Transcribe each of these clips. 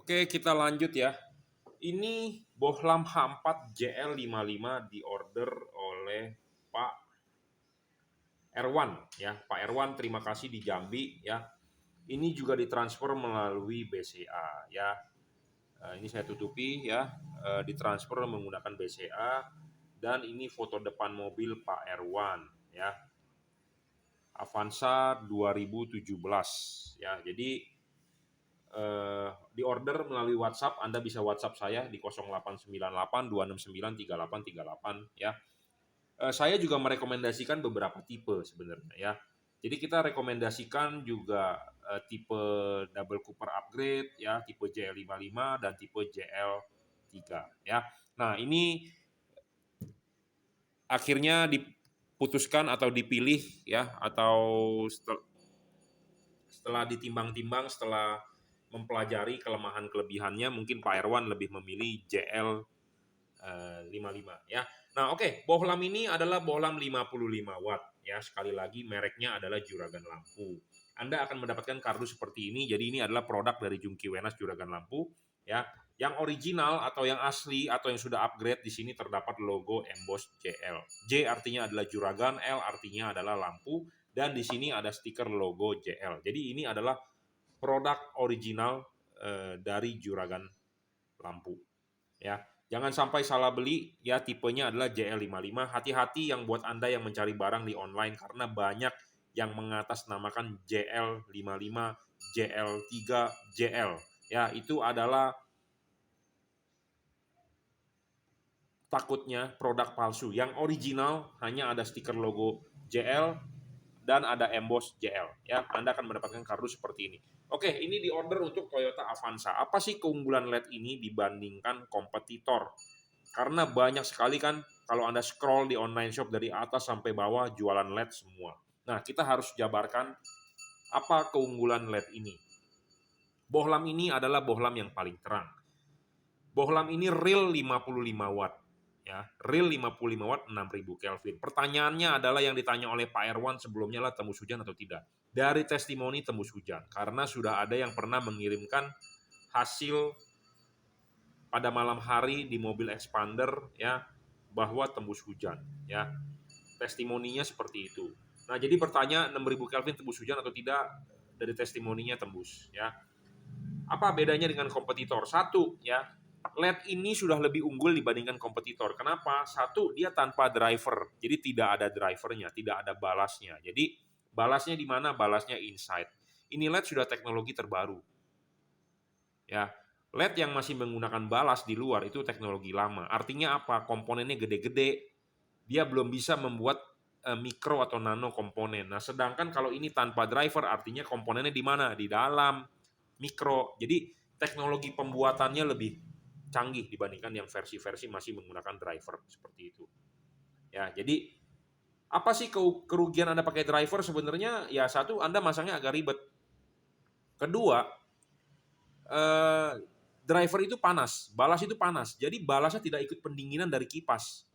Oke, kita lanjut ya. Ini bohlam H4 JL55 diorder oleh Pak Erwan ya. Pak Erwan, terima kasih di Jambi ya. Ini juga ditransfer melalui BCA ya. Ini saya tutupi ya. Ditransfer menggunakan BCA dan ini foto depan mobil Pak Erwan ya. Avanza 2017 ya. Jadi di order melalui WhatsApp. Anda bisa WhatsApp saya di 0898 269 3838 ya. Saya juga merekomendasikan beberapa tipe sebenarnya ya. Jadi kita rekomendasikan juga tipe double cooper upgrade ya, tipe JL55 dan tipe JL3 ya. Nah, ini akhirnya diputuskan atau dipilih ya, atau setelah ditimbang-timbang, setelah mempelajari kelemahan kelebihannya, mungkin Pak Erwan lebih memilih JL 55 ya. Nah, oke, bohlam ini adalah bohlam 55 watt ya. Sekali lagi mereknya adalah Juragan Lampu. Anda akan mendapatkan kardus seperti ini. Jadi ini adalah produk dari Jungki Wenas Juragan Lampu ya. Yang original atau yang asli atau yang sudah upgrade, di sini terdapat logo emboss JL. J artinya adalah Juragan, L artinya adalah lampu, dan di sini ada stiker logo JL. Jadi ini adalah produk original dari Juragan Lampu ya. Jangan sampai salah beli ya, tipenya adalah JL55. Hati-hati yang buat Anda yang mencari barang di online, karena banyak yang mengatasnamakan JL55, JL3, JL. Ya, itu adalah takutnya produk palsu. Yang original hanya ada stiker logo JL dan ada emboss JL ya. Anda akan mendapatkan kardus seperti ini. Oke, ini di order untuk Toyota Avanza. Apa sih keunggulan LED ini dibandingkan kompetitor? Karena banyak sekali kan kalau Anda scroll di online shop dari atas sampai bawah jualan LED semua. Nah, kita harus jabarkan apa keunggulan LED ini. Bohlam ini adalah bohlam yang paling terang. Bohlam ini real 55 watt. Ya, real 55 watt 6000 Kelvin. Pertanyaannya adalah yang ditanya oleh Pak Erwan sebelumnya lah, tembus hujan atau tidak. Dari testimoni tembus hujan, karena sudah ada yang pernah mengirimkan hasil pada malam hari di mobil expander ya, bahwa tembus hujan ya. Testimoninya seperti itu. Nah, jadi bertanya 6000 Kelvin tembus hujan atau tidak, dari testimoninya tembus ya. Apa bedanya dengan kompetitor? Satu ya, LED ini sudah lebih unggul dibandingkan kompetitor. Kenapa? Satu, dia tanpa driver. Jadi tidak ada drivernya, tidak ada balasnya. Jadi balasnya di mana? Balasnya inside. Ini LED sudah teknologi terbaru. Ya, LED yang masih menggunakan balas di luar itu teknologi lama. Artinya apa? Komponennya gede-gede. Dia belum bisa membuat mikro atau nano komponen. Nah, sedangkan kalau ini tanpa driver, artinya komponennya di mana? Di dalam mikro. Jadi teknologi pembuatannya lebih canggih dibandingkan yang versi-versi masih menggunakan driver seperti itu. Ya, jadi apa sih kerugian Anda pakai driver? Sebenarnya ya, satu, Anda masangnya agak ribet. Kedua, driver itu panas, balas itu panas. Jadi balasnya tidak ikut pendinginan dari kipas.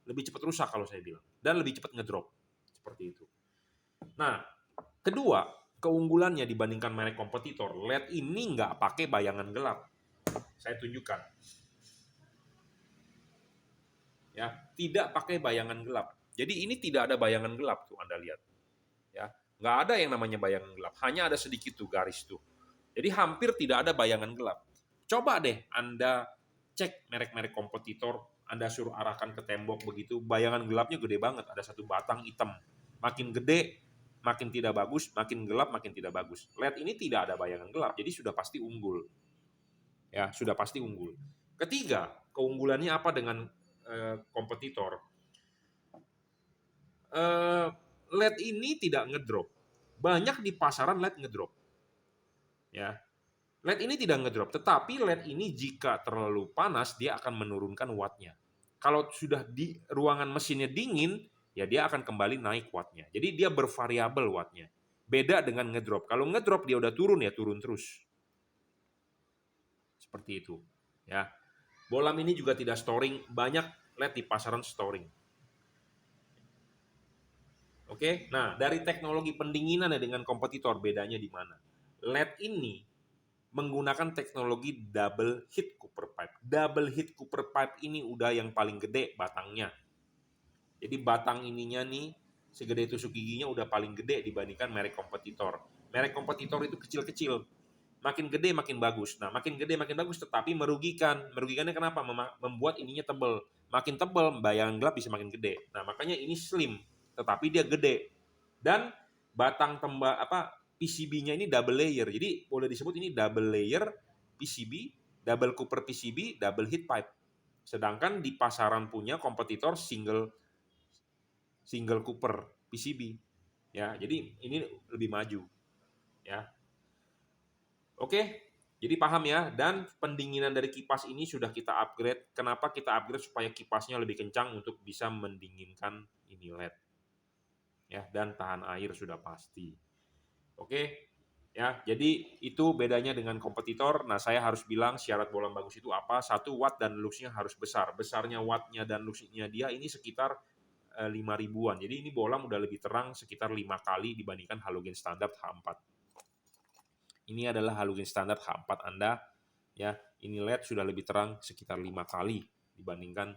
Lebih cepat rusak kalau saya bilang, dan lebih cepat ngedrop. Seperti itu. Nah, kedua, keunggulannya dibandingkan merek kompetitor, LED ini nggak pakai bayangan gelap. Saya tunjukkan. Ya, tidak pakai bayangan gelap. Jadi ini tidak ada bayangan gelap tuh, Anda lihat. Ya, nggak ada yang namanya bayangan gelap. Hanya ada sedikit tuh garis tuh. Jadi hampir tidak ada bayangan gelap. Coba deh Anda cek merek-merek kompetitor, Anda suruh arahkan ke tembok begitu, bayangan gelapnya gede banget, ada satu batang hitam. Makin gede, makin tidak bagus, makin gelap, makin tidak bagus. LED ini tidak ada bayangan gelap, jadi sudah pasti unggul. Ya, sudah pasti unggul. Ketiga, keunggulannya apa dengan kompetitor? LED ini tidak ngedrop. Banyak di pasaran LED ngedrop. Ya, LED ini tidak ngedrop, tetapi LED ini jika terlalu panas dia akan menurunkan wattnya. Kalau sudah di ruangan mesinnya dingin, ya dia akan kembali naik wattnya. Jadi dia bervariabel wattnya. Beda dengan ngedrop. Kalau ngedrop dia udah turun, ya turun terus. Seperti itu. Ya. Bohlam ini juga tidak storing, banyak LED di pasaran storing. Oke, nah dari teknologi pendinginannya dengan kompetitor bedanya di mana? LED ini menggunakan teknologi double heat copper pipe. Double heat copper pipe ini udah yang paling gede batangnya. Jadi batang ininya nih, segede tusuk giginya udah paling gede dibandingkan merek kompetitor. Merek kompetitor itu kecil-kecil. Makin gede makin bagus. Nah, makin gede makin bagus tetapi merugikan. Merugikannya kenapa? Membuat ininya tebel. Makin tebel, bayangan gelap bisa makin gede. Nah, makanya ini slim, tetapi dia gede. Dan batang PCB-nya ini double layer. Jadi boleh disebut ini double layer PCB, double copper PCB, double heat pipe. Sedangkan di pasaran punya kompetitor single copper PCB. Ya, jadi ini lebih maju. Ya. Oke, jadi paham ya. Dan pendinginan dari kipas ini sudah kita upgrade. Kenapa kita upgrade? Supaya kipasnya lebih kencang untuk bisa mendinginkan ini LED. Ya, dan tahan air sudah pasti. Oke, ya. Jadi itu bedanya dengan kompetitor. Nah, saya harus bilang syarat bolam bagus itu apa? 1 watt dan luxnya harus besar. Besarnya wattnya dan luxnya dia ini sekitar 5 ribuan. Jadi ini bolam udah lebih terang sekitar 5 kali dibandingkan halogen standar H4. Ini adalah halogen standar H4 Anda. Ya, ini LED sudah lebih terang sekitar 5 kali dibandingkan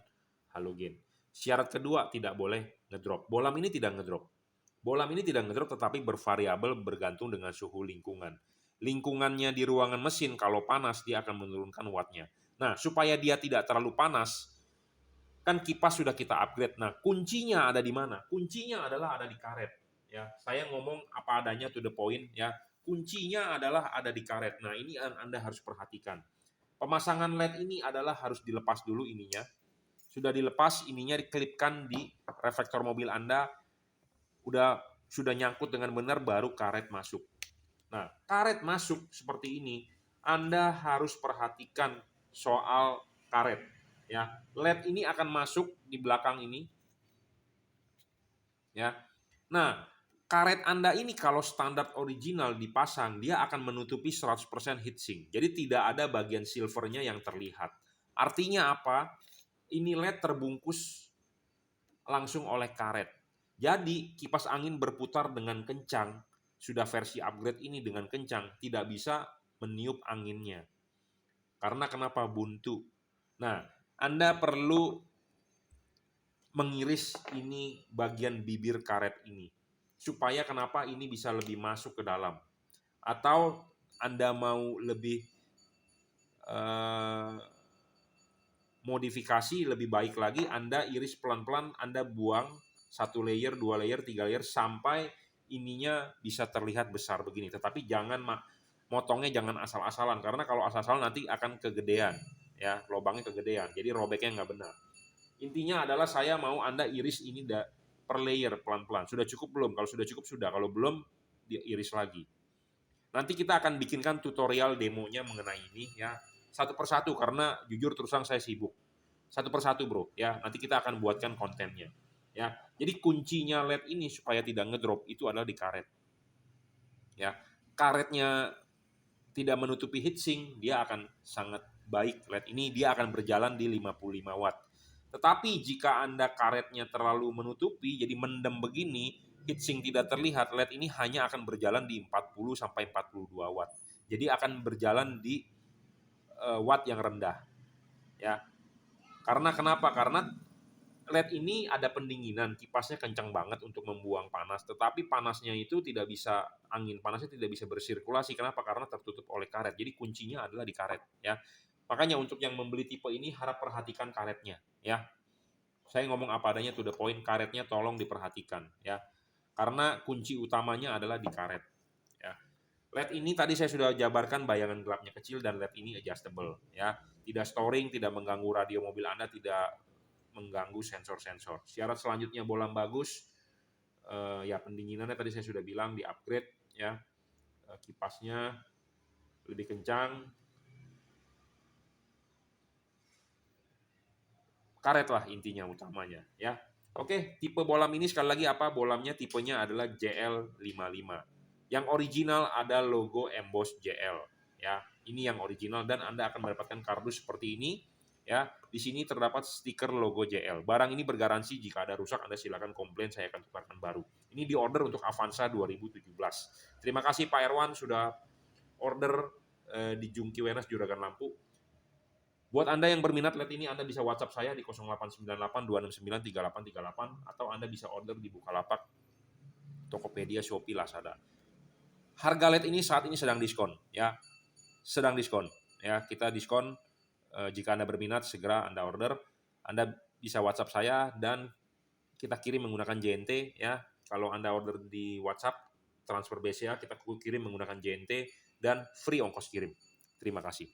halogen. Syarat kedua, tidak boleh ngedrop. Bolam ini tidak ngedrop. Bolam ini tidak ngedrop tetapi bervariabel bergantung dengan suhu lingkungan. Lingkungannya di ruangan mesin kalau panas dia akan menurunkan wattnya. Nah, supaya dia tidak terlalu panas, kan kipas sudah kita upgrade. Nah, kuncinya ada di mana? Kuncinya adalah ada di karet. Ya, saya ngomong apa adanya to the point. Ya, kuncinya adalah ada di karet. Nah, ini yang Anda harus perhatikan. Pemasangan LED ini adalah harus dilepas dulu ininya. Sudah dilepas, ininya dikelipkan di reflektor mobil Anda. Sudah nyangkut dengan benar, baru karet masuk. Nah, karet masuk seperti ini, Anda harus perhatikan soal karet. Ya, LED ini akan masuk di belakang ini. Ya, nah karet Anda ini kalau standar original dipasang, dia akan menutupi 100% heatsink. Jadi tidak ada bagian silvernya yang terlihat. Artinya apa? Ini LED terbungkus langsung oleh karet. Jadi kipas angin berputar dengan kencang, sudah versi upgrade ini dengan kencang, tidak bisa meniup anginnya. Karena kenapa? Buntu. Nah, Anda perlu mengiris ini bagian bibir karet ini. Supaya kenapa ini bisa lebih masuk ke dalam. Atau Anda mau lebih modifikasi lebih baik lagi, Anda iris pelan-pelan, Anda buang 1 layer, 2 layer, 3 layer sampai ininya bisa terlihat besar begini. Tetapi jangan motongnya jangan asal-asalan karena kalau asal-asalan nanti akan kegedean, ya lubangnya kegedean. Jadi robeknya nggak benar. Intinya adalah saya mau Anda iris ini per layer pelan-pelan. Sudah cukup belum? Kalau sudah cukup sudah. Kalau belum diiris lagi. Nanti kita akan bikinkan tutorial demonya mengenai ini ya. Satu persatu karena jujur terus terang saya sibuk. Satu persatu bro ya. Nanti kita akan buatkan kontennya. Ya, jadi kuncinya LED ini supaya tidak ngedrop itu adalah di karet. Ya, karetnya tidak menutupi heatsink, dia akan sangat baik LED ini dia akan berjalan di 55 watt. Tetapi jika Anda karetnya terlalu menutupi jadi mendem begini, heatsink tidak terlihat, LED ini hanya akan berjalan di 40 sampai 42 watt. Jadi akan berjalan di watt yang rendah. Ya. Karena kenapa? Karena LED ini ada pendinginan, kipasnya kencang banget untuk membuang panas, tetapi panasnya itu tidak bisa, angin panasnya tidak bisa bersirkulasi. Kenapa? Karena tertutup oleh karet. Jadi kuncinya adalah di karet, ya. Makanya untuk yang membeli tipe ini harap perhatikan karetnya, ya. Saya ngomong apa adanya to the point, karetnya tolong diperhatikan, ya. Karena kunci utamanya adalah di karet, ya. LED ini tadi saya sudah jabarkan bayangan gelapnya kecil dan LED ini adjustable, ya. Tidak storing, tidak mengganggu radio mobil Anda, tidak mengganggu sensor-sensor. Syarat selanjutnya bolam bagus, ya pendinginannya tadi saya sudah bilang di upgrade ya, kipasnya lebih kencang, karet lah intinya utamanya ya. Oke, tipe bolam ini sekali lagi apa? Bolamnya tipenya adalah JL55. Yang original ada logo emboss JL ya. Ini yang original dan Anda akan mendapatkan kardus seperti ini. Ya, di sini terdapat stiker logo JL. Barang ini bergaransi jika ada rusak Anda silakan komplain, saya akan tukarkan baru. Ini di order untuk Avanza 2017. Terima kasih Pak Erwan sudah order di Jungki Wenas Juragan Lampu. Buat Anda yang berminat LED ini, Anda bisa WhatsApp saya di 0898 269 3838 atau Anda bisa order di Bukalapak, Tokopedia, Shopee, Lazada. Harga LED ini saat ini sedang diskon ya. Sedang diskon ya. Kita diskon, jika Anda berminat segera Anda order. Anda bisa WhatsApp saya dan kita kirim menggunakan JNT ya. Kalau Anda order di WhatsApp transfer BCA, kita kirim menggunakan JNT dan free ongkos kirim. Terima kasih.